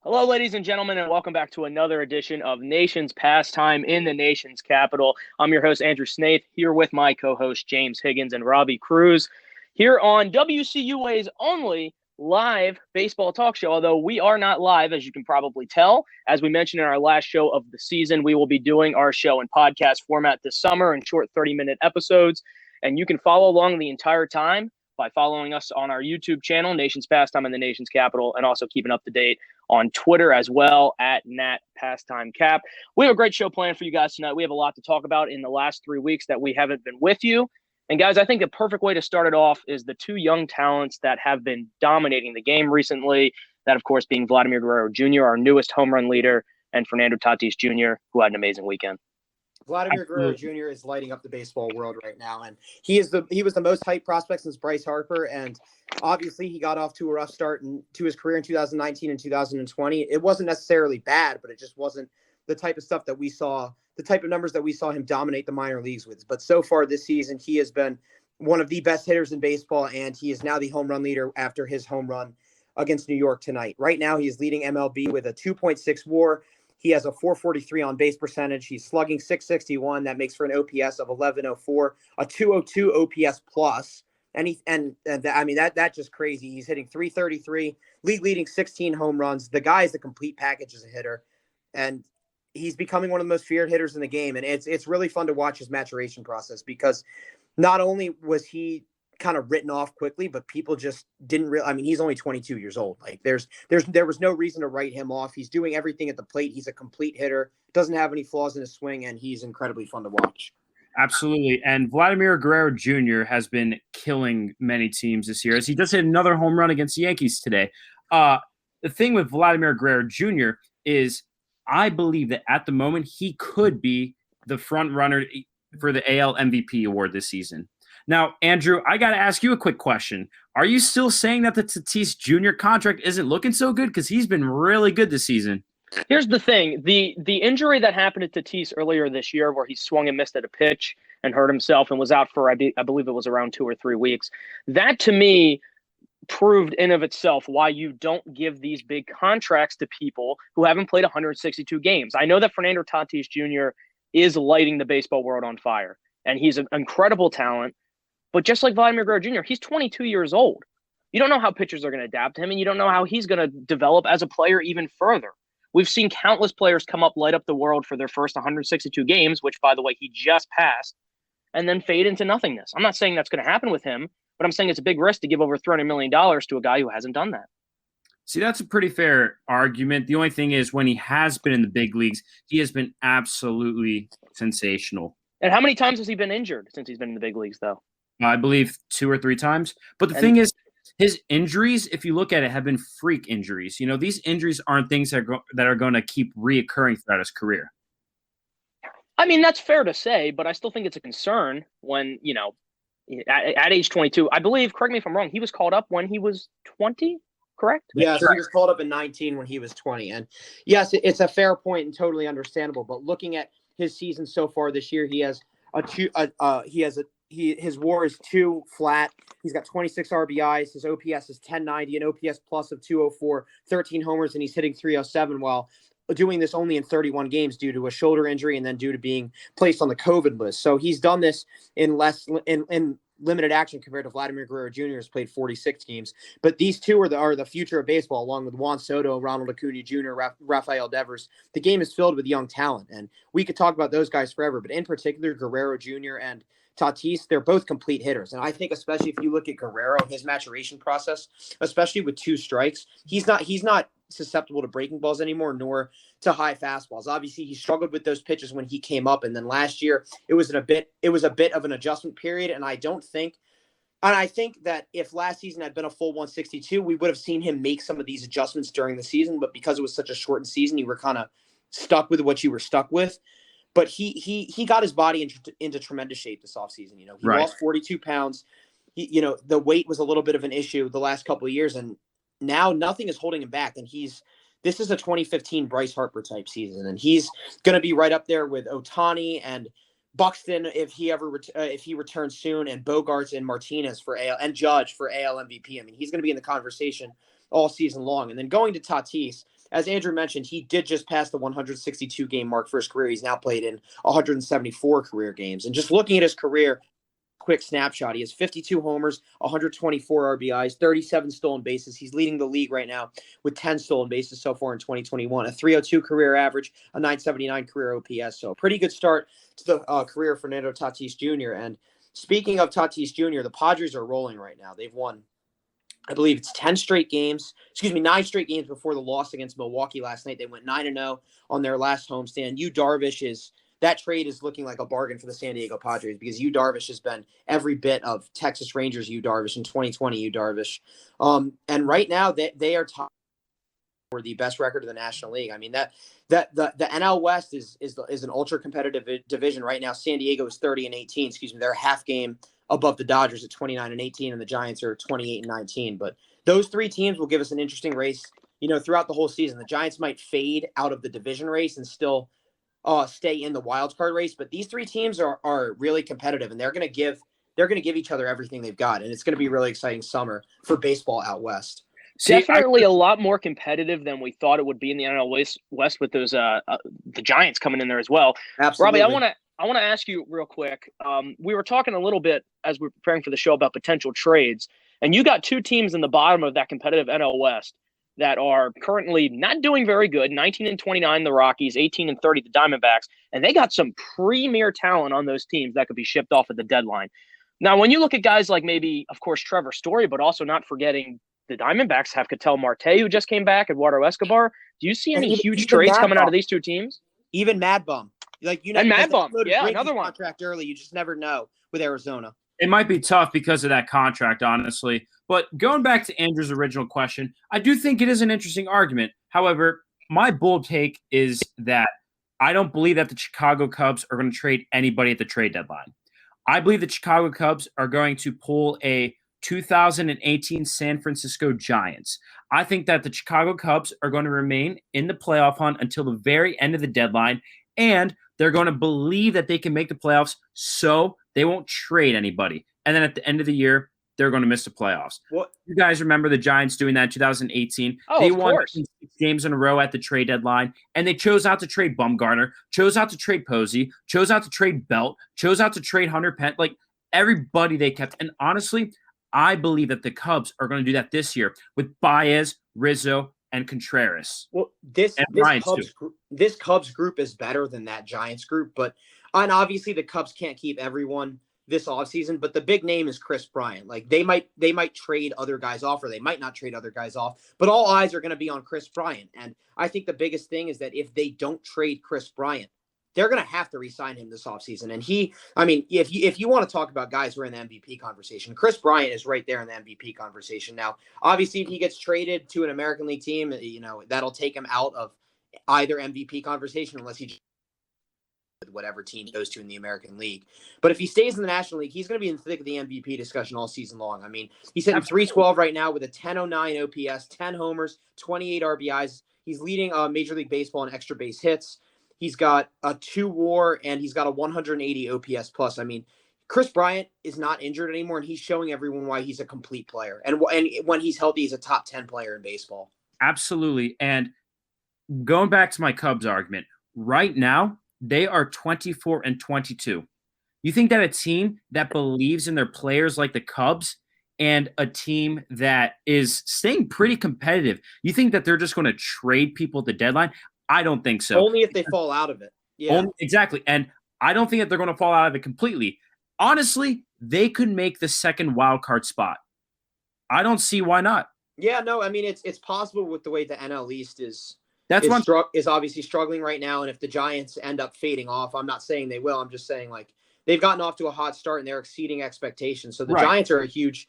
Hello, ladies and gentlemen, and welcome back to another edition of Nation's Pastime in the nation's capital. I'm your host, Andrew Snaith, here with my co-host, James Higgins and Robbie Cruz, here on WCUA's only live baseball talk show, although we are not live, as you can probably tell. As we mentioned in our last show of the season, we will be doing our show in podcast format this summer in short 30-minute episodes, and you can follow along the entire time by following us on our YouTube channel, Nation's Pastime in the Nation's Capital, and also keeping up to date on Twitter as well at Nat Pastime Cap. We have a great show planned for you guys tonight. We have a lot to talk about in the last 3 weeks that we haven't been with you. And guys, I think the perfect way to start it off is the two young talents that have been dominating the game recently. That, of course, being Vladimir Guerrero Jr., our newest home run leader, and Fernando Tatis Jr., who had an amazing weekend. Vladimir Guerrero Jr. is lighting up the baseball world right now, and he was the most hyped prospect since Bryce Harper, and obviously he got off to a rough start to his career in 2019 and 2020. It wasn't necessarily bad, but it just wasn't the type of stuff that we saw, the type of numbers that we saw him dominate the minor leagues with. But so far this season, he has been one of the best hitters in baseball, and he is now the home run leader after his home run against New York tonight. Right now, he is leading MLB with a 2.6 WAR. He has a 443 on base percentage. He's slugging 661. That makes for an OPS of 1104, a 202 OPS plus. That's just crazy. He's hitting 333, league leading 16 home runs. The guy is a complete package as a hitter, and he's becoming one of the most feared hitters in the game. And it's really fun to watch his maturation process, because not only was he kind of written off quickly, but people just didn't he's only 22 years old. Like there was no reason to write him off. He's doing everything at the plate. He's a complete hitter, doesn't have any flaws in his swing, and he's incredibly fun to watch. Absolutely. And Vladimir Guerrero Jr. has been killing many teams this year, as he just hit another home run against the Yankees today. The thing with Vladimir Guerrero Jr. is I believe that at the moment he could be the front runner for the AL MVP award this season. Now, Andrew, I got to ask you a quick question. Are you still saying that the Tatis Jr. contract isn't looking so good? Because he's been really good this season. Here's the thing. The injury that happened to Tatis earlier this year, where he swung and missed at a pitch and hurt himself and was out for, I believe it was around 2 or 3 weeks, that to me proved in of itself why you don't give these big contracts to people who haven't played 162 games. I know that Fernando Tatis Jr. is lighting the baseball world on fire, and he's an incredible talent. But just like Vladimir Guerrero Jr., he's 22 years old. You don't know how pitchers are going to adapt to him, and you don't know how he's going to develop as a player even further. We've seen countless players come up, light up the world for their first 162 games, which, by the way, he just passed, and then fade into nothingness. I'm not saying that's going to happen with him, but I'm saying it's a big risk to give over $300 million to a guy who hasn't done that. See, that's a pretty fair argument. The only thing is, when he has been in the big leagues, he has been absolutely sensational. And how many times has he been injured since he's been in the big leagues, though? I believe 2 or 3 times. But the thing is, his injuries, if you look at it, have been freak injuries. You know, these injuries aren't things that are going to keep reoccurring throughout his career. I mean, that's fair to say, but I still think it's a concern when, you know, at age 22, I believe, correct me if I'm wrong, he was called up when he was 20, correct? Yeah, so he was called up in 19 when he was 20. And yes, it's a fair point and totally understandable. But looking at his season so far this year, he has his WAR is 2 flat. He's got 26 RBIs. His OPS is 1090, an OPS plus of 204, 13 homers, and he's hitting 307 while doing this only in 31 games due to a shoulder injury and then due to being placed on the COVID list. So he's done this in limited action compared to Vladimir Guerrero Jr. who's played 46 games. But these two are the future of baseball, along with Juan Soto, Ronald Acuna Jr., Rafael Devers. The game is filled with young talent, and we could talk about those guys forever. But in particular, Guerrero Jr. and Tatis, they're both complete hitters. And I think especially if you look at Guerrero, his maturation process, especially with 2 strikes, he's not susceptible to breaking balls anymore, nor to high fastballs. Obviously, he struggled with those pitches when he came up, and then last year it was a bit of an adjustment period. And I think that if last season had been a full 162, we would have seen him make some of these adjustments during the season. But because it was such a shortened season, you were kind of stuck with what you were stuck with. But he got his body into tremendous shape this offseason. You know, he lost 42 pounds. The weight was a little bit of an issue the last couple of years, and now nothing is holding him back. And this is a 2015 Bryce Harper type season, and he's going to be right up there with Ohtani and Buxton if he returns soon, and Bogarts and Martinez for AL, and Judge for AL MVP. I mean, he's going to be in the conversation all season long. And then going to Tatis, as Andrew mentioned, he did just pass the 162 game mark for his career. He's now played in 174 career games. And just looking at his career, quick snapshot, he has 52 homers, 124 RBIs, 37 stolen bases. He's leading the league right now with 10 stolen bases so far in 2021, a 302 career average, a 979 career OPS. So a pretty good start to the career of Fernando Tatis Jr. And speaking of Tatis Jr., the Padres are rolling right now. They've won, I believe it's 9 straight games before the loss against Milwaukee last night. They went 9-0 on their last homestand. That trade is looking like a bargain for the San Diego Padres because Darvish has been every bit of Texas Rangers Darvish in 2020 Darvish. And right now they are top for the best record in the National League. I mean, the NL West is an ultra competitive division right now. San Diego is 30-18. They're a half game above the Dodgers at 29-18, and the Giants are 28-19. But those 3 teams will give us an interesting race, throughout the whole season. The Giants might fade out of the division race and still stay in the wild card race, but these 3 teams are really competitive, and they're going to give each other everything they've got, and it's going to be a really exciting summer for baseball out west. Definitely a lot more competitive than we thought it would be in the NL West with those the Giants coming in there as well. Absolutely. Robbie, I want to ask you real quick. We were talking a little bit as we were preparing for the show about potential trades, and you got 2 teams in the bottom of that competitive NL West that are currently not doing very good. 19-29, the Rockies, 18-30, the Diamondbacks, and they got some premier talent on those teams that could be shipped off at the deadline. Now, when you look at guys like maybe, of course, Trevor Story, but also not forgetting the Diamondbacks have Ketel Marte, who just came back, Eduardo Escobar. Do you see any huge trades coming out of these 2 teams? Even Mad Bum. And Mad Bum, another one. Contract early, you just never know with Arizona. It might be tough because of that contract, honestly. But going back to Andrew's original question, I do think it is an interesting argument. However, my bold take is that I don't believe that the Chicago Cubs are going to trade anybody at the trade deadline. I believe the Chicago Cubs are going to pull a 2018 San Francisco Giants. I think that the Chicago Cubs are going to remain in the playoff hunt until the very end of the deadline, and they're going to believe that they can make the playoffs, so they won't trade anybody. And then at the end of the year, they're going to miss the playoffs. What? You guys remember the Giants doing that in 2018? Oh, they of won course. 6 games in a row at the trade deadline, and they chose not to trade Bumgarner, chose not to trade Posey, chose not to trade Belt, chose not to trade Hunter Pence. Like, everybody they kept. And honestly, I believe that the Cubs are going to do that this year with Baez, Rizzo, and Contreras. Well, this Cubs group is better than that Giants group, and obviously the Cubs can't keep everyone this offseason, but the big name is Chris Bryant. Like, they might trade other guys off, or they might not trade other guys off, but all eyes are going to be on Chris Bryant. And I think the biggest thing is that if they don't trade Chris Bryant, they're going to have to re-sign him this offseason. And if you want to talk about guys who are in the MVP conversation, Chris Bryant is right there in the MVP conversation. Now, obviously, if he gets traded to an American League team, that'll take him out of either MVP conversation unless he whatever team he goes to in the American League. But if he stays in the National League, he's going to be in the thick of the MVP discussion all season long. I mean, he's hitting 312 right now with a 1009 OPS, 10 homers, 28 RBIs. He's leading Major League Baseball in extra base hits. He's got a 2 WAR, and he's got a 180 OPS plus. I mean, Chris Bryant is not injured anymore, and he's showing everyone why he's a complete player. And when he's healthy, he's a top 10 player in baseball. Absolutely. And going back to my Cubs argument, right now, they are 24-22. You think that a team that believes in their players like the Cubs and a team that is staying pretty competitive, you think that they're just going to trade people at the deadline? I don't think so. Only if they fall out of it. Yeah, exactly. And I don't think that they're going to fall out of it completely. Honestly, they could make the second wild card spot. I don't see why not. Yeah, no, I mean, it's possible with the way the NL East is obviously struggling right now. And if the Giants end up fading off, I'm not saying they will. I'm just saying, like, they've gotten off to a hot start and they're exceeding expectations. So the Giants are a huge,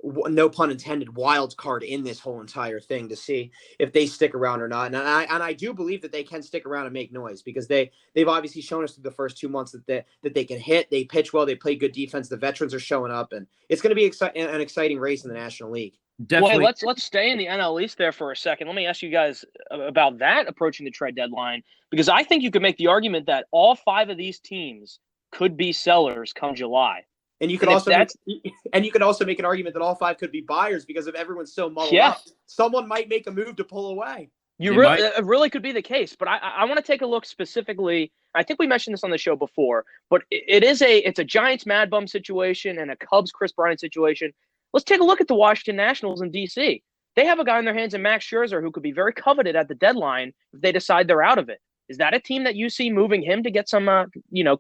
no pun intended, wild card in this whole entire thing to see if they stick around or not. And I do believe that they can stick around and make noise because they've obviously shown us through the first 2 months that they can hit, they pitch well, they play good defense. The veterans are showing up, and it's going to be an exciting race in the National League. Definitely. Well, let's stay in the NL East there for a second. Let me ask you guys about that approaching the trade deadline, because I think you could make the argument that all 5 of these teams could be sellers come July. And you could also make an argument that all 5 could be buyers because if everyone's so muddled up, someone might make a move to pull away. It really could be the case, but I want to take a look specifically. I think we mentioned this on the show before, but it's a Giants Mad Bum situation and a Cubs Chris Bryant situation. Let's take a look at the Washington Nationals in DC. They have a guy in their hands in Max Scherzer who could be very coveted at the deadline if they decide they're out of it. Is that a team that you see moving him to get some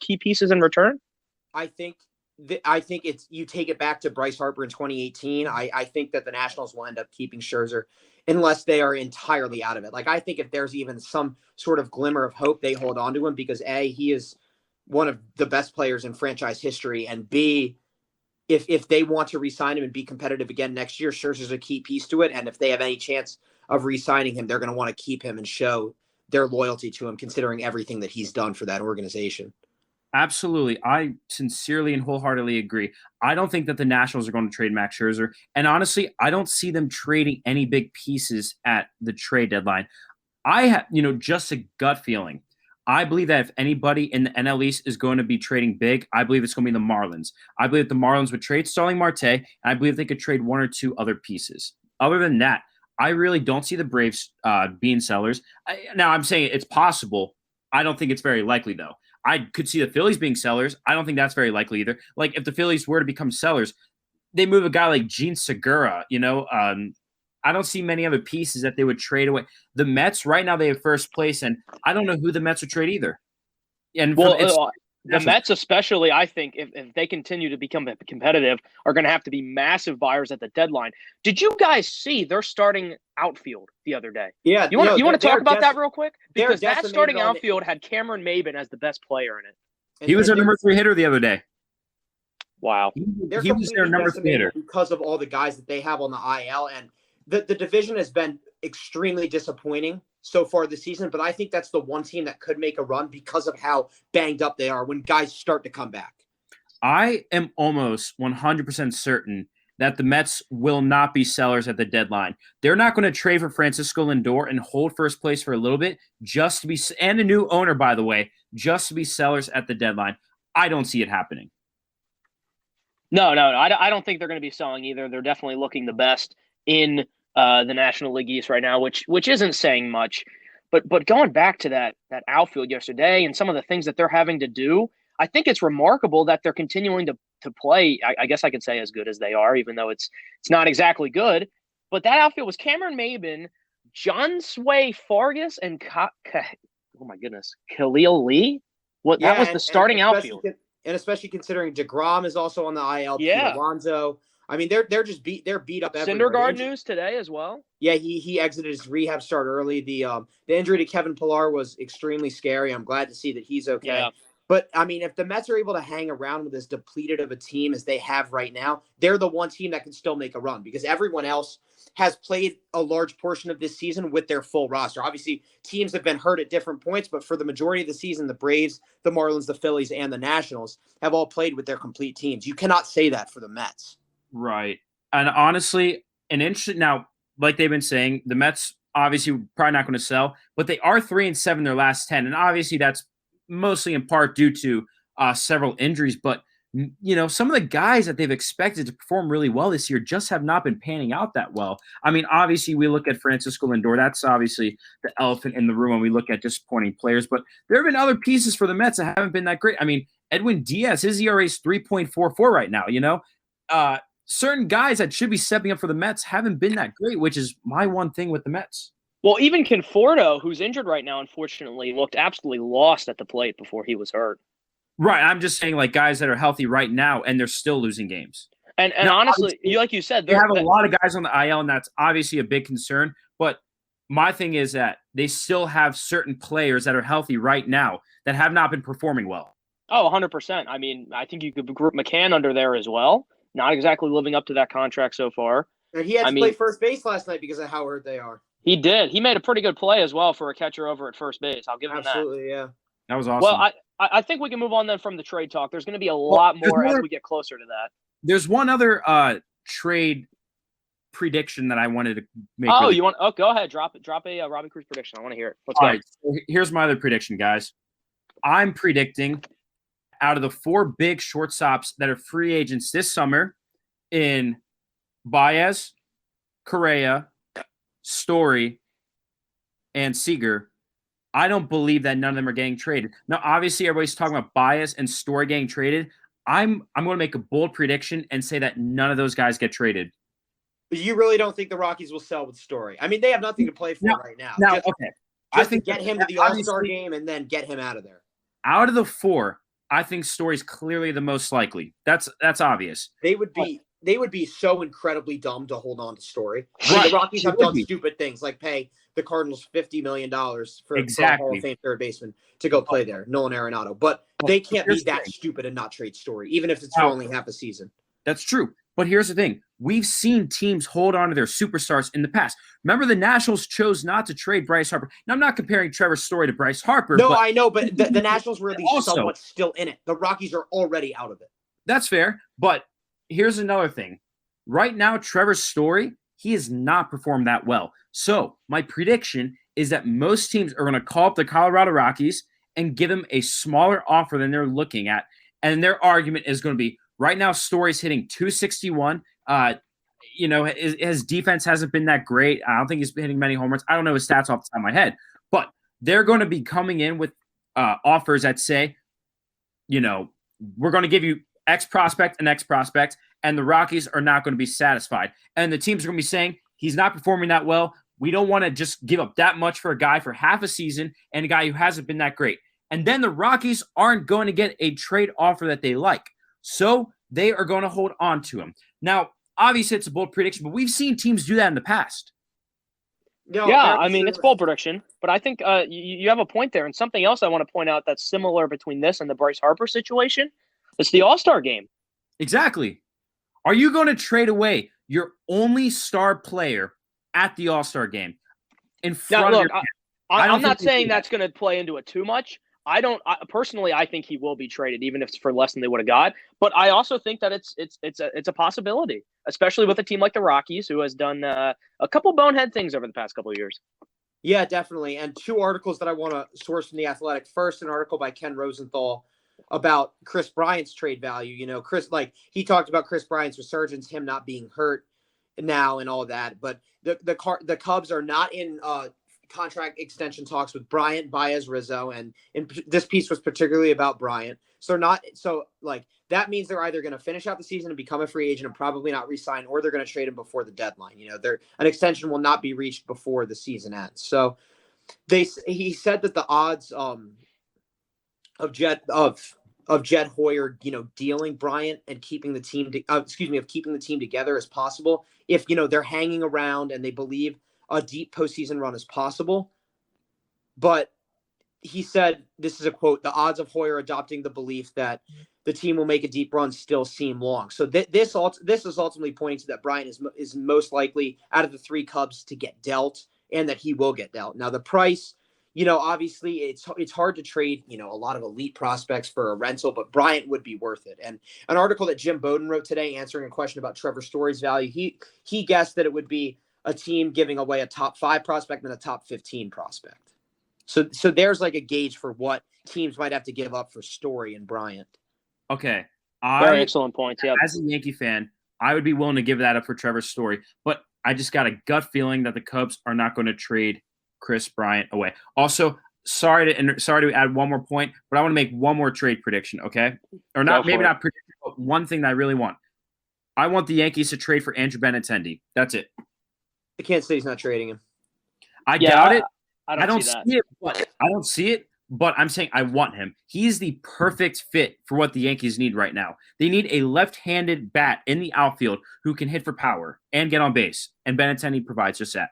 key pieces in return? I think it's you take it back to Bryce Harper in 2018. I think that the Nationals will end up keeping Scherzer unless they are entirely out of it. Like, I think if there's even some sort of glimmer of hope, they hold on to him because A, he is one of the best players in franchise history, and B, if they want to re-sign him and be competitive again next year, Scherzer's a key piece to it. And if they have any chance of re-signing him, they're going to want to keep him and show their loyalty to him, considering everything that he's done for that organization. Absolutely. I sincerely and wholeheartedly agree. I don't think that the Nationals are going to trade Max Scherzer. And honestly, I don't see them trading any big pieces at the trade deadline. I have, just a gut feeling. I believe that if anybody in the NL East is going to be trading big, I believe it's going to be the Marlins. I believe the Marlins would trade Starling Marte, and I believe they could trade one or two other pieces. Other than that, I really don't see the Braves being sellers. Now, I'm saying it's possible. I don't think it's very likely, though. I could see the Phillies being sellers. I don't think that's very likely either. Like, if the Phillies were to become sellers, they move a guy like Gene Segura, I don't see many other pieces that they would trade away. The Mets, right now, they have first place, and I don't know who the Mets would trade either. And the Mets especially, I think, if they continue to become competitive, are going to have to be massive buyers at the deadline. Did you guys see their starting outfield the other day? Yeah. You want to talk about that real quick? Because that starting on outfield had Cameron Maybin as the best player in it. He was their number 3 hitter the other day. Wow. He was their number 3 hitter. Because of all the guys that they have on the IL. And the division has been extremely disappointing so far this season, but I think that's the one team that could make a run because of how banged up they are when guys start to come back. I am almost 100% certain that the Mets will not be sellers at the deadline. They're not going to trade for Francisco Lindor and hold first place for a little bit just to be, and a new owner, by the way, just to be sellers at the deadline. I don't see it happening. No, I don't think they're going to be selling either. They're definitely looking the best in the National League East right now, which isn't saying much. But going back to that outfield yesterday and some of the things that they're having to do, I think it's remarkable that they're continuing to play. I guess I could say as good as they are, even though it's not exactly good. But that outfield was Cameron Maybin, John Sway Fargas, and oh my goodness, Khalil Lee. That was the starting outfield. And especially considering DeGrom is also on the IL. Yeah, Alonso. I mean, they're beat up everywhere. Syndergaard news today as well. Yeah, he exited his rehab start early. The injury to Kevin Pillar was extremely scary. I'm glad to see that he's okay. Yeah. But I mean, if the Mets are able to hang around with as depleted of a team as they have right now, they're the one team that can still make a run because everyone else has played a large portion of this season with their full roster. Obviously, teams have been hurt at different points, but for the majority of the season, the Braves, the Marlins, the Phillies, and the Nationals have all played with their complete teams. You cannot say that for the Mets. Right. And honestly, now, like they've been saying, the Mets obviously probably not going to sell, but they are 3-7 their last 10. And obviously that's mostly in part due to several injuries. But, some of the guys that they've expected to perform really well this year just have not been panning out that well. I mean, obviously we look at Francisco Lindor. That's obviously the elephant in the room when we look at disappointing players. But there have been other pieces for the Mets that haven't been that great. I mean, Edwin Diaz, his ERA is 3.44 right now, certain guys that should be stepping up for the Mets haven't been that great, which is my one thing with the Mets. Well, even Conforto, who's injured right now, unfortunately, looked absolutely lost at the plate before he was hurt. Right. I'm just saying, like, guys that are healthy right now, and they're still losing games. And now, honestly, like you said, they have a lot of guys on the IL, and that's obviously a big concern. But my thing is that they still have certain players that are healthy right now that have not been performing well. Oh, 100%. I mean, I think you could group McCann under there as well. Not exactly living up to that contract so far. And he had to play first base last night because of how hurt they are. He did. He made a pretty good play as well for a catcher over at first base. I'll give him that. Absolutely, yeah. That was awesome. Well, I think we can move on then from the trade talk. There's going to be a lot more as we get closer to that. There's one other trade prediction that I wanted to make. Oh, go ahead. Drop a Robbie Cruz prediction. I want to hear it. Let's go. All right, so here's my other prediction, guys. I'm predicting out of the 4 big shortstops that are free agents this summer in Baez, Correa, Story, and Seager, I don't believe that none of them are getting traded. Now, obviously, everybody's talking about Bias and Story getting traded. I'm going to make a bold prediction and say that none of those guys get traded. You really don't think the Rockies will sell with Story? I mean, they have nothing to play for right now. Okay. I think to get him to the All-Star game and then get him out of there. Out of the four, I think Story's clearly the most likely. That's obvious. They would be so incredibly dumb to hold on to Story. I mean, the Rockies have done stupid things like pay the Cardinals $50 million for a Hall of Fame third baseman to go play there, Nolan Arenado. But they can't be that stupid and not trade Story, even if it's for only half a season. That's true. But here's the thing. We've seen teams hold on to their superstars in the past. Remember, the Nationals chose not to trade Bryce Harper. Now, I'm not comparing Trevor Story to Bryce Harper. No, I know, but the Nationals were at least somewhat still in it. The Rockies are already out of it. That's fair. But here's another thing. Right now, Trevor Story, he has not performed that well. So my prediction is that most teams are going to call up the Colorado Rockies and give them a smaller offer than they're looking at. And their argument is going to be, right now, Story's hitting 261. His defense hasn't been that great. I don't think he's hitting many home runs. I don't know his stats off the top of my head. But they're going to be coming in with offers that say, we're going to give you X prospect and X prospect, and the Rockies are not going to be satisfied. And the teams are going to be saying, he's not performing that well. We don't want to just give up that much for a guy for half a season and a guy who hasn't been that great. And then the Rockies aren't going to get a trade offer that they like. So they are going to hold on to him. Now, obviously, it's a bold prediction, but we've seen teams do that in the past. No, yeah, I mean, it's bold prediction, but I think you have a point there. And something else I want to point out that's similar between this and the Bryce Harper situation, it's the All-Star game. Exactly. Are you going to trade away your only star player at the All-Star game in front of your fans? I'm not saying that's going to play into it too much. I think he will be traded, even if it's for less than they would have got. But I also think that it's a possibility, especially with a team like the Rockies, who has done a couple bonehead things over the past couple of years. Yeah, definitely. And two articles that I want to source from The Athletic. First, an article by Ken Rosenthal about Chris Bryant's trade value. Chris, he talked about Chris Bryant's resurgence, him not being hurt now and all that. But the Cubs are not in contract extension talks with Bryant, Baez, Rizzo, and this piece was particularly about Bryant. So that means they're either going to finish out the season and become a free agent and probably not re-sign, or they're going to trade him before the deadline. An extension will not be reached before the season ends. So he said that the odds of Jed Hoyer, dealing Bryant and keeping the team keeping the team together as possible if they're hanging around and they believe a deep postseason run is possible. But he said, this is a quote, the odds of Hoyer adopting the belief that the team will make a deep run still seem long. So this is ultimately pointing to that Bryant is most likely out of the three Cubs to get dealt, and that he will get dealt. Now the price, obviously it's hard to trade, a lot of elite prospects for a rental, but Bryant would be worth it. And an article that Jim Bowden wrote today answering a question about Trevor Story's value, he guessed that it would be a team giving away a top 5 prospect and a top 15 prospect. So there's a gauge for what teams might have to give up for Story and Bryant. Okay. Very excellent points. Yeah. As a Yankee fan, I would be willing to give that up for Trevor Story, but I just got a gut feeling that the Cubs are not going to trade Chris Bryant away. Also, sorry to add one more point, but I want to make one more trade prediction, okay? Or not, maybe not prediction, but one thing that I really want. I want the Yankees to trade for Andrew Benintendi. That's it. I can't say he's not trading him. I doubt it. I don't see it, but I'm saying I want him. He's the perfect fit for what the Yankees need right now. They need a left-handed bat in the outfield who can hit for power and get on base, and Benintendi provides just that.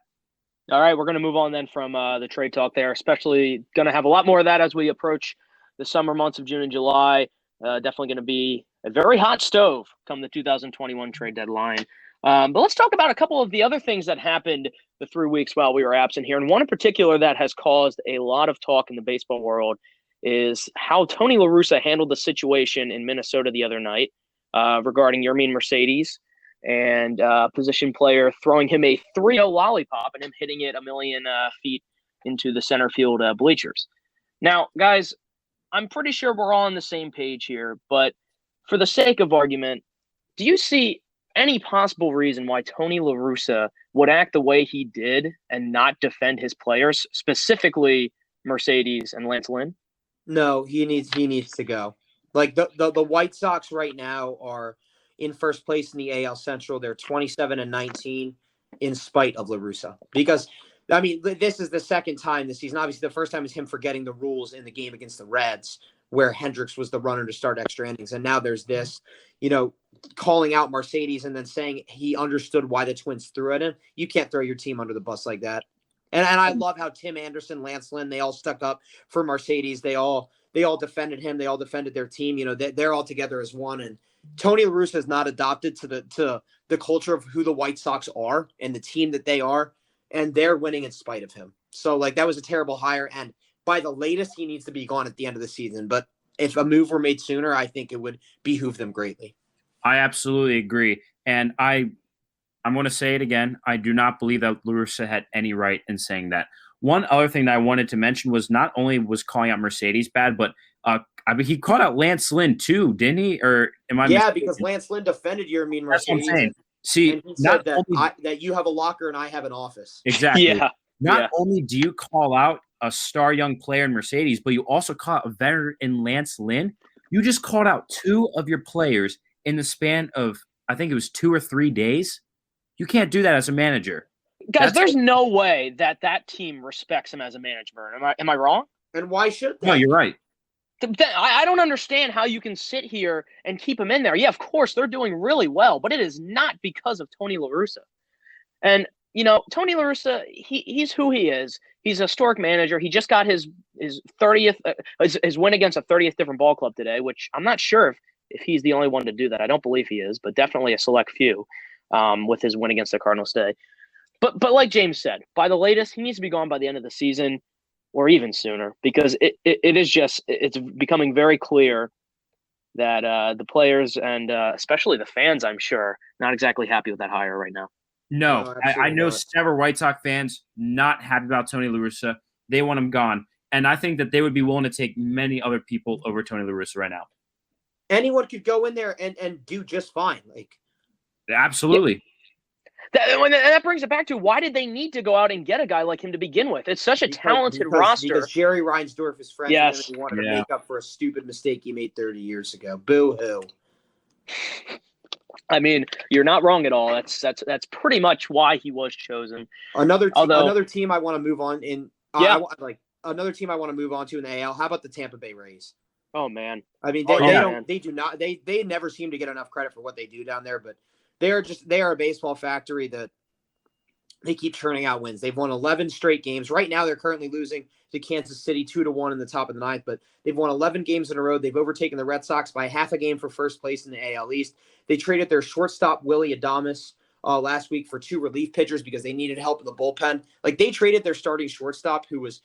All right, we're going to move on then from the trade talk there, especially going to have a lot more of that as we approach the summer months of June and July. Definitely going to be a very hot stove come the 2021 trade deadline. But let's talk about a couple of the other things that happened the 3 weeks while we were absent here. And one in particular that has caused a lot of talk in the baseball world is how Tony LaRussa handled the situation in Minnesota the other night regarding Yermin Mercedes and position player throwing him a 3-0 lollipop and him hitting it a million feet into the center field bleachers. Now, guys, I'm pretty sure we're all on the same page here, but for the sake of argument, do you see any possible reason why Tony LaRussa would act the way he did and not defend his players, specifically Mercedes and Lance Lynn? No, he needs to go. Like the White Sox right now are in first place in the AL Central. They're 27-19 in spite of LaRussa. Because I mean, this is the second time this season. Obviously, the first time is him forgetting the rules in the game against the Reds, where Hendricks was the runner to start extra innings. And now there's this, calling out Mercedes and then saying he understood why the Twins threw at him. You can't throw your team under the bus like that. And I love how Tim Anderson, Lance Lynn, they all stuck up for Mercedes. They all defended him. They all defended their team. They're all together as one. And Tony LaRussa has not adopted to the culture of who the White Sox are and the team that they are, and they're winning in spite of him. So that was a terrible hire. And by the latest, he needs to be gone at the end of the season. But if a move were made sooner, I think it would behoove them greatly. I absolutely agree. And I'm going to say it again. I do not believe that LaRussa had any right in saying that. One other thing that I wanted to mention was not only was calling out Mercedes bad, but he called out Lance Lynn too, didn't he? Or am I? Yeah, because Lance Lynn defended your mean Mercedes. That's what I'm saying. See, and he said that you have a locker and I have an office. Exactly. Yeah. Not only do you call out a star young player in Mercedes, but you also call out a veteran in Lance Lynn. You just called out two of your players in the span of, I think it was 2 or 3 days. You can't do that as a manager. Guys, there's no way that team respects him as a manager. Am I wrong? And why should they? No, you're right. I don't understand how you can sit here and keep him in there. Yeah, of course, they're doing really well, but it is not because of Tony LaRussa. And, Tony LaRussa, he's who he is. He's a historic manager. He just got his 30th his win against a 30th different ball club today, which I'm not sure if he's the only one to do that. I don't believe he is, but definitely a select few with his win against the Cardinals today. But like James said, by the latest, he needs to be gone by the end of the season or even sooner, because it's becoming very clear that the players and especially the fans, I'm sure, not exactly happy with that hire right now. No, I know several White Sox fans not happy about Tony LaRussa. They want him gone. And I think that they would be willing to take many other people over Tony LaRussa right now. Anyone could go in there and do just fine. Absolutely. Yeah. That brings it back to, why did they need to go out and get a guy like him to begin with? It's such a talented roster. Because Jerry Reinsdorf is friends yes. with him and he wanted to make up for a stupid mistake he made 30 years ago. Boo-hoo. I mean, you're not wrong at all. That's pretty much why he was chosen. Another team I want to move on in. Another team I want to move on to in the AL. How about the Tampa Bay Rays? Oh man. I mean, they never seem to get enough credit for what they do down there, but they are a baseball factory that they keep churning out wins. They've won 11 straight games. Right now, they're currently losing to Kansas City 2-1 in the top of the ninth, but they've won 11 games in a row. They've overtaken the Red Sox by half a game for first place in the AL East. They traded their shortstop Willy Adames last week for 2 relief pitchers because they needed help in the bullpen. They traded their starting shortstop who was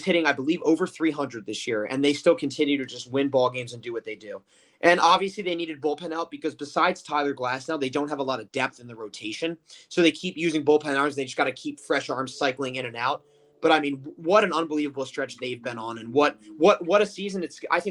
hitting, I believe, over 300 this year, and they still continue to just win ball games and do what they do. And obviously they needed bullpen help because besides Tyler Glasnow, they don't have a lot of depth in the rotation. So they keep using bullpen arms. They just got to keep fresh arms cycling in and out. But I mean, what an unbelievable stretch they've been on, and what a season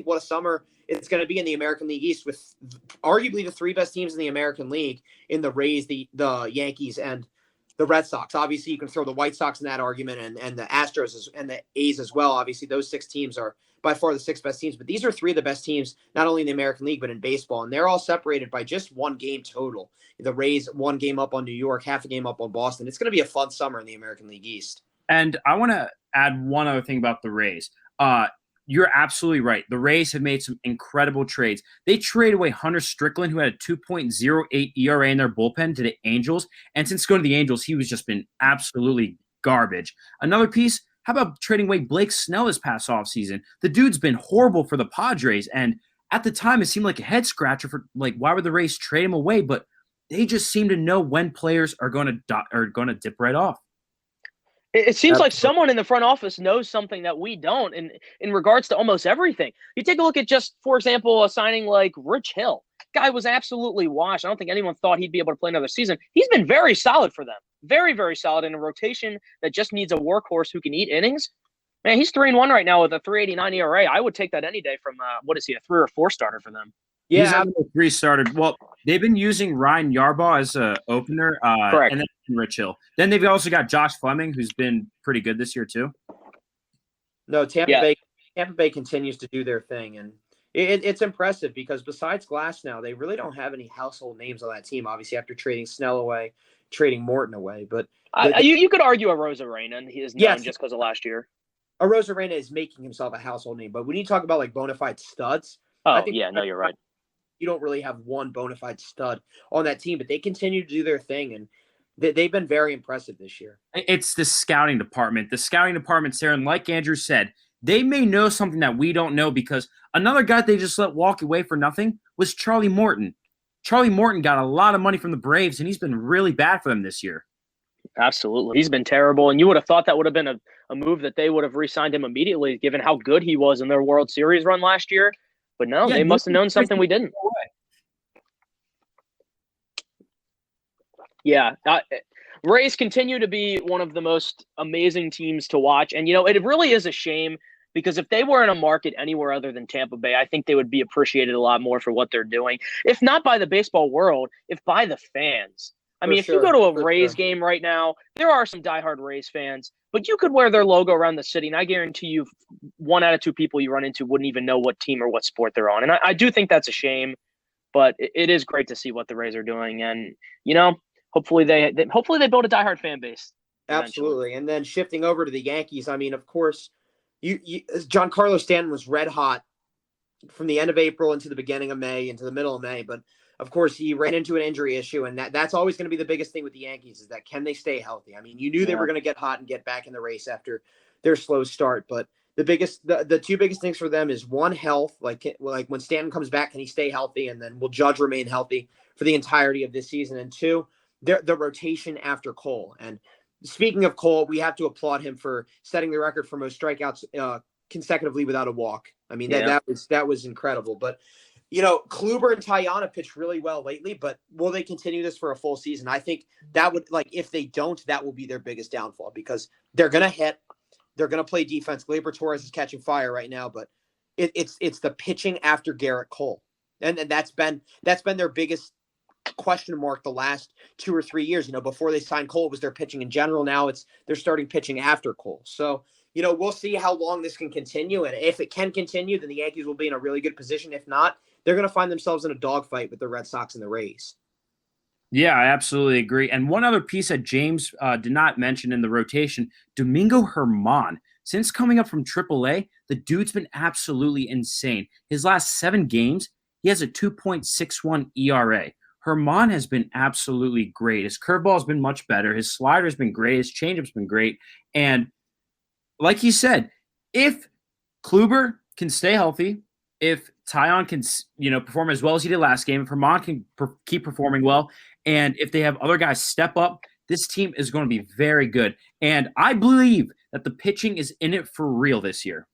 what a summer it's going to be in the American League East with arguably the 3 best teams in the American League in the Rays, the Yankees, and the Red Sox. Obviously, you can throw the White Sox in that argument and the Astros and the A's as well. Obviously, those 6 teams are by far the 6 best teams, but these are 3 of the best teams, not only in the American League, but in baseball. And they're all separated by just 1 game total. The Rays 1 game up on New York, half a game up on Boston. It's going to be a fun summer in the American League East. And I want to add one other thing about the Rays. You're absolutely right. The Rays have made some incredible trades. They traded away Hunter Strickland, who had a 2.08 ERA in their bullpen, to the Angels. And since going to the Angels, he was just been absolutely garbage. Another piece, how about trading away Blake Snell this past offseason? The dude's been horrible for the Padres. And at the time, it seemed like a head scratcher for why would the Rays trade him away? But they just seem to know when players are going to dip right off. It seems like someone in the front office knows something that we don't in regards to almost everything. You take a look at just, for example, a signing like Rich Hill. Guy was absolutely washed. I don't think anyone thought he'd be able to play another season. He's been very solid for them. Very, very solid in a rotation that just needs a workhorse who can eat innings. Man, he's 3-1 right now with a 3.89 ERA. I would take that any day from, a 3 or 4 starter for them? Yeah, he's a 3 starter. Well, they've been using Ryan Yarbrough as an opener. Correct. And then and Rich Hill. Then they've also got Josh Fleming, who's been pretty good this year too. No, Tampa Bay continues to do their thing, and it's impressive because besides Glass now, they really don't have any household names on that team. Obviously, after trading Snell away, trading Morton away, but you could argue Arozarena, and he is known just because of last year. Arozarena is making himself a household name, but when you talk about like bona fide studs, I think you're right. You don't really have one bona fide stud on that team, but they continue to do their thing, and they've been very impressive this year. It's the scouting department. The scouting department, Sarah, and like Andrew said, they may know something that we don't know because another guy they just let walk away for nothing was Charlie Morton. Charlie Morton got a lot of money from the Braves, and he's been really bad for them this year. Absolutely. He's been terrible, and you would have thought that would have been a move that they would have re-signed him immediately given how good he was in their World Series run last year. But no, they must have known something we didn't. Yeah. Rays continue to be one of the most amazing teams to watch. And, it really is a shame because if they were in a market anywhere other than Tampa Bay, I think they would be appreciated a lot more for what they're doing. If not by the baseball world, if by the fans. If you go to a Rays game right now, there are some diehard Rays fans, but you could wear their logo around the city, and I guarantee you 1 out of 2 people you run into wouldn't even know what team or what sport they're on. And I do think that's a shame, but it is great to see what the Rays are doing. And, hopefully they build a diehard fan base. Absolutely. And then shifting over to the Yankees, of course, Giancarlo Stanton was red hot from the end of April into the beginning of May, into the middle of May, but of course, he ran into an injury issue, and that's always going to be the biggest thing with the Yankees is that can they stay healthy? You knew they were going to get hot and get back in the race after their slow start, but the two biggest things for them is one, health, like when Stanton comes back, can he stay healthy? And then will Judge remain healthy for the entirety of this season? And two, the rotation after Cole. And speaking of Cole, we have to applaud him for setting the record for most strikeouts consecutively without a walk. That was incredible, but Kluber and Tayana pitched really well lately, but will they continue this for a full season? I think that would, if they don't, that will be their biggest downfall because they're going to hit, they're going to play defense. Gleyber Torres is catching fire right now, but it's the pitching after Garrett Cole. And that's been their biggest question mark the last 2 or 3 years. Before they signed Cole, it was their pitching in general. Now they're starting pitching after Cole. So, we'll see how long this can continue. And if it can continue, then the Yankees will be in a really good position. If not, they're going to find themselves in a dogfight with the Red Sox and the Rays. Yeah, I absolutely agree. And one other piece that James did not mention in the rotation, Domingo Hermann. Since coming up from AAA, the dude's been absolutely insane. His last 7 games, he has a 2.61 ERA. Hermann has been absolutely great. His curveball has been much better. His slider's been great. His changeup's been great. And like you said, if Kluber can stay healthy, if Taillon can, perform as well as he did last game, if Hermann can keep performing well, and if they have other guys step up, this team is going to be very good. And I believe that the pitching is in it for real this year.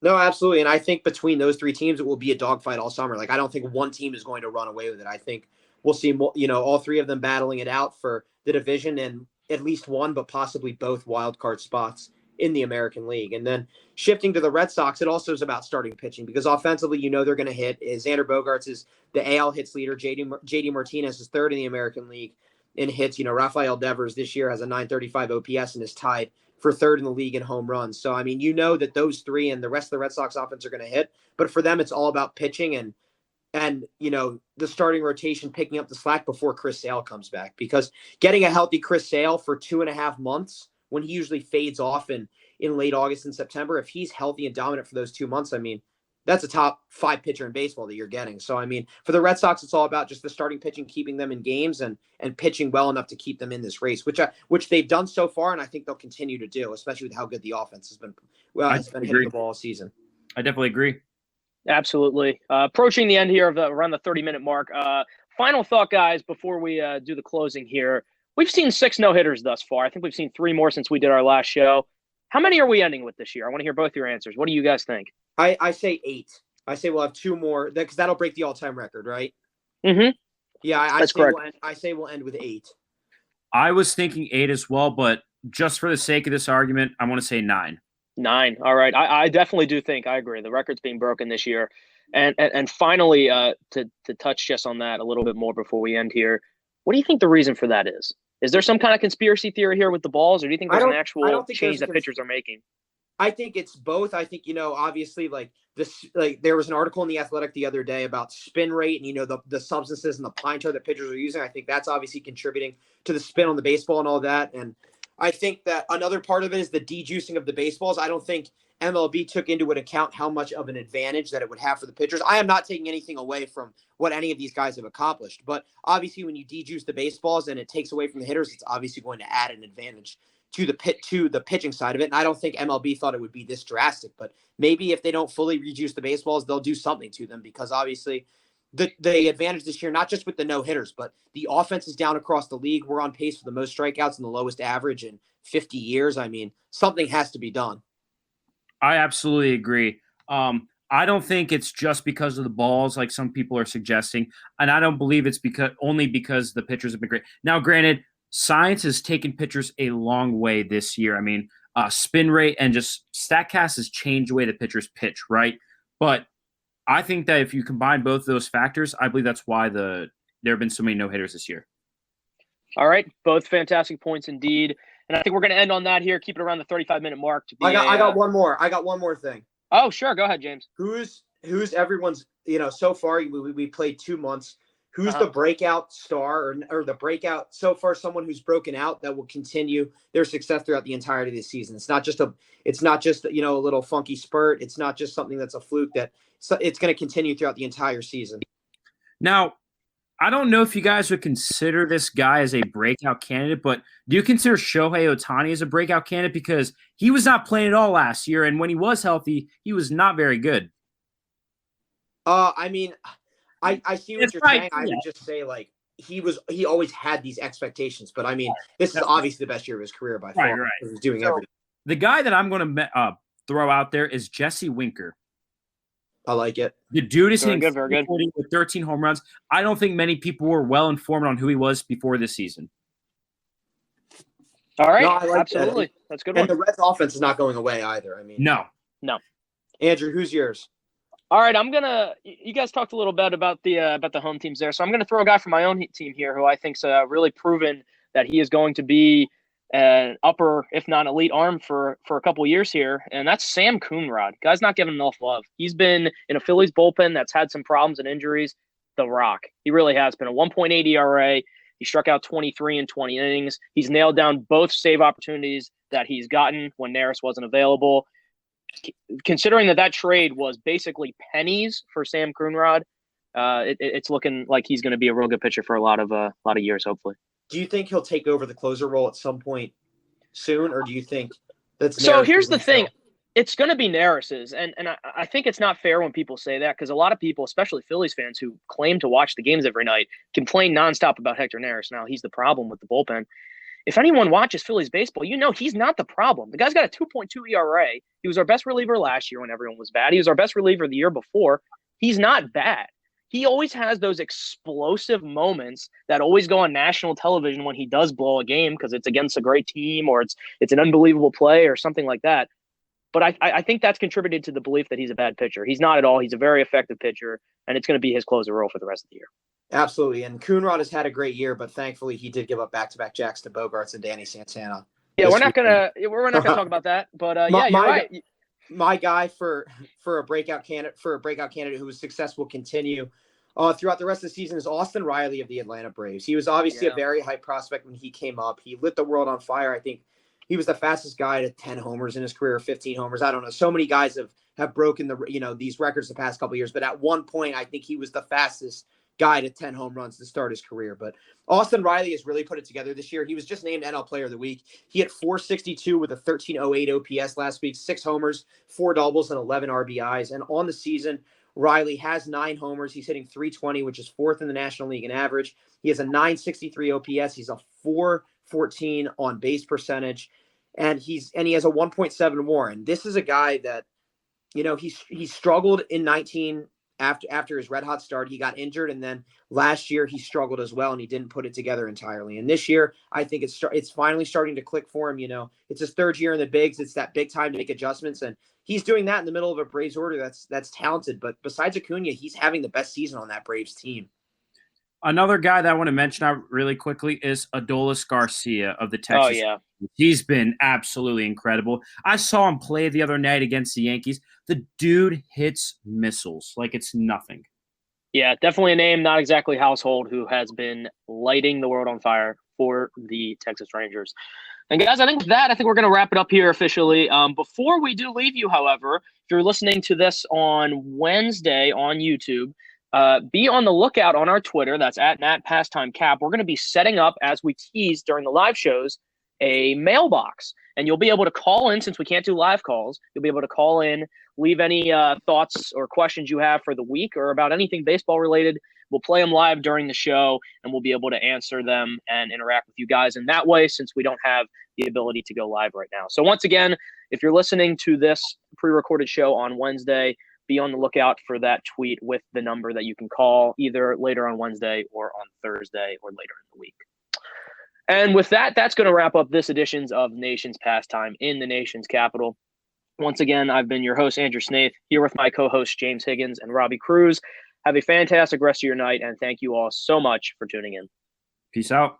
No, absolutely. And I think between those 3 teams, it will be a dogfight all summer. I don't think one team is going to run away with it. I think we'll see, all 3 of them battling it out for the division and at least one, but possibly both wild card spots in the American League. And then shifting to the Red Sox, it also is about starting pitching because offensively, they're going to hit. Xander Bogaerts is the AL hits leader. JD Martinez is 3rd in the American League in hits. Rafael Devers this year has a 935 OPS and is tied for 3rd in the league in home runs. So, that those 3 and the rest of the Red Sox offense are going to hit. But for them, it's all about pitching and the starting rotation picking up the slack before Chris Sale comes back. Because getting a healthy Chris Sale for 2.5 months when he usually fades off in late August and September, if he's healthy and dominant for those 2 months, that's a top 5 pitcher in baseball that you're getting. So, for the Red Sox, it's all about just the starting pitching, keeping them in games and pitching well enough to keep them in this race, which they've done so far. And I think they'll continue to do, especially with how good the offense has been hitting the ball all season. I definitely agree. Absolutely. Approaching the end here of around the 30-minute mark. Final thought, guys, before we do the closing here. We've seen 6 no-hitters thus far. I think we've seen 3 more since we did our last show. How many are we ending with this year? I want to hear both your answers. What do you guys think? I say 8. I say we'll have 2 more because that'll break the all-time record, right? Mm-hmm. Yeah, that's correct. I say we'll end with 8. I was thinking 8 as well, but just for the sake of this argument, I want to say 9. 9. All right. I definitely do think I agree. The record's being broken this year. And finally, to touch just on that a little bit more before we end here, what do you think the reason for that is? Is there some kind of conspiracy theory here with the balls, or do you think there's an actual change that pitchers are making? I think it's both. I think, obviously there was an article in The Athletic the other day about spin rate and, the substances and the pine tar that pitchers are using. I think that's obviously contributing to the spin on the baseball and all that. And I think that another part of it is the dejuicing of the baseballs. I don't think MLB took into account how much of an advantage that it would have for the pitchers. I am not taking anything away from what any of these guys have accomplished, but obviously when you dejuice the baseballs and it takes away from the hitters, it's obviously going to add an advantage to the pitching side of it. And I don't think MLB thought it would be this drastic, but maybe if they don't fully rejuice the baseballs, they'll do something to them, because obviously the advantage this year, not just with the no hitters, but the offense is down across the league. We're on pace for the most strikeouts and the lowest average in 50 years. I mean, something has to be done. I absolutely agree. I don't think it's just because of the balls, like some people are suggesting, and I don't believe it's only because the pitchers have been great. Now, granted, science has taken pitchers a long way this year. I mean, spin rate and just StatCast has changed the way the pitchers pitch, right? But I think that if you combine both those factors, I believe that's why there have been so many no-hitters this year. All right, both fantastic points indeed. And I think we're going to end on that here. Keep it around the 35-minute mark. I got one more. I got one more thing. Oh, sure. Go ahead, James. Who's everyone's, so far we played 2 months. Who's the breakout star or the breakout so far, someone who's broken out that will continue their success throughout the entirety of the season? It's not just a little funky spurt. It's not just something that's a fluke, it's going to continue throughout the entire season. Now, I don't know if you guys would consider this guy as a breakout candidate, but do you consider Shohei Ohtani as a breakout candidate? Because he was not playing at all last year, and when he was healthy, he was not very good. I mean, I see what you're saying. I would just say, he always had these expectations, but I mean, this is obviously the best year of his career by far. Right. He's doing everything. The guy that I'm going to throw out there is Jesse Winker. I like it. The dude is hitting very good with 13 home runs. I don't think many people were well informed on who he was before this season. All right, absolutely. That's a good one. And the Reds' offense is not going away either. I mean, no. Andrew, who's yours? All right, you guys talked a little bit about the home teams there, so I'm gonna throw a guy from my own team here who I think's really proven that he is going to be an upper, if not elite arm for a couple years here, and that's Sam Coonrod. Guy's not given enough love. He's been in a Phillies bullpen that's had some problems and injuries. The Rock. He really has been. A 1.8 ERA. He struck out 23 in 20 innings. He's nailed down both save opportunities that he's gotten when Neris wasn't available. Considering that trade was basically pennies for Sam Coonrod, it's looking like he's going to be a real good pitcher for a lot of years, hopefully. Do you think he'll take over the closer role at some point soon, or do you think that's so? Here's the thing: it's going to be Neris's, and I think it's not fair when people say that, because a lot of people, especially Phillies fans who claim to watch the games every night, complain nonstop about Hector Neris. Now he's the problem with the bullpen. If anyone watches Phillies baseball, he's not the problem. The guy's got a 2.2 ERA. He was our best reliever last year when everyone was bad. He was our best reliever the year before. He's not bad. He always has those explosive moments that always go on national television when he does blow a game because it's against a great team or it's an unbelievable play or something like that. But I think that's contributed to the belief that he's a bad pitcher. He's not at all. He's a very effective pitcher, and it's going to be his closer role for the rest of the year. Absolutely. And Coonrod has had a great year, but thankfully he did give up back-to-back jacks to Bogarts and Danny Santana. Yeah, we're not gonna talk about that. But you're right. My guy for a breakout candidate who was successful continue throughout the rest of the season is Austin Reilly of the Atlanta Braves. He was obviously a very high prospect when he came up. He lit the world on fire. I think he was the fastest guy to 10 homers in his career, 15 homers. I don't know. So many guys have broken these records the past couple of years, but at one point I think he was the fastest guy to 10 home runs to start his career. But Austin Reilly has really put it together this year. He was just named NL Player of the Week. He hit .462 with a 13.08 OPS last week, 6 homers, 4 doubles, and 11 RBIs. And on the season, Reilly has 9 homers. He's hitting .320, which is 4th in the National League in average. He has a .963 OPS. He's a .414 on base percentage, and he has a 1.7 WAR. And this is a guy that, he struggled in 19 after his red hot start. He got injured, and then last year he struggled as well, and he didn't put it together entirely. And this year, I think it's finally starting to click for him. It's his 3rd year in the bigs. It's that big time to make adjustments, and he's doing that in the middle of a Braves order that's talented. But besides Acuna, he's having the best season on that Braves team. Another guy that I want to mention out really quickly is Adolis Garcia of the Oh, Texas. yeah. He's been absolutely incredible. I saw him play the other night against the Yankees. The dude hits missiles like it's nothing. Yeah, definitely a name, not exactly household, who has been lighting the world on fire for the Texas Rangers. And guys, I think with that, we're going to wrap it up here officially. Before we do leave you, however, if you're listening to this on Wednesday on YouTube, be on the lookout on our Twitter. That's at @PastimeCap. We're going to be setting up, as we teased during the live shows, a mailbox. And you'll be able to call in, since we can't do live calls. You'll be able to call in, leave any thoughts or questions you have for the week or about anything baseball related. We'll play them live during the show, and we'll be able to answer them and interact with you guys in that way, since we don't have the ability to go live right now. So once again, if you're listening to this pre-recorded show on Wednesday, be on the lookout for that tweet with the number that you can call either later on Wednesday or on Thursday or later in the week. And with that, that's going to wrap up this edition of Nation's Pastime in the nation's capital. Once again, I've been your host, Andrew Snaith, here with my co-hosts, James Higgins and Robbie Cruz. Have a fantastic rest of your night, and thank you all so much for tuning in. Peace out.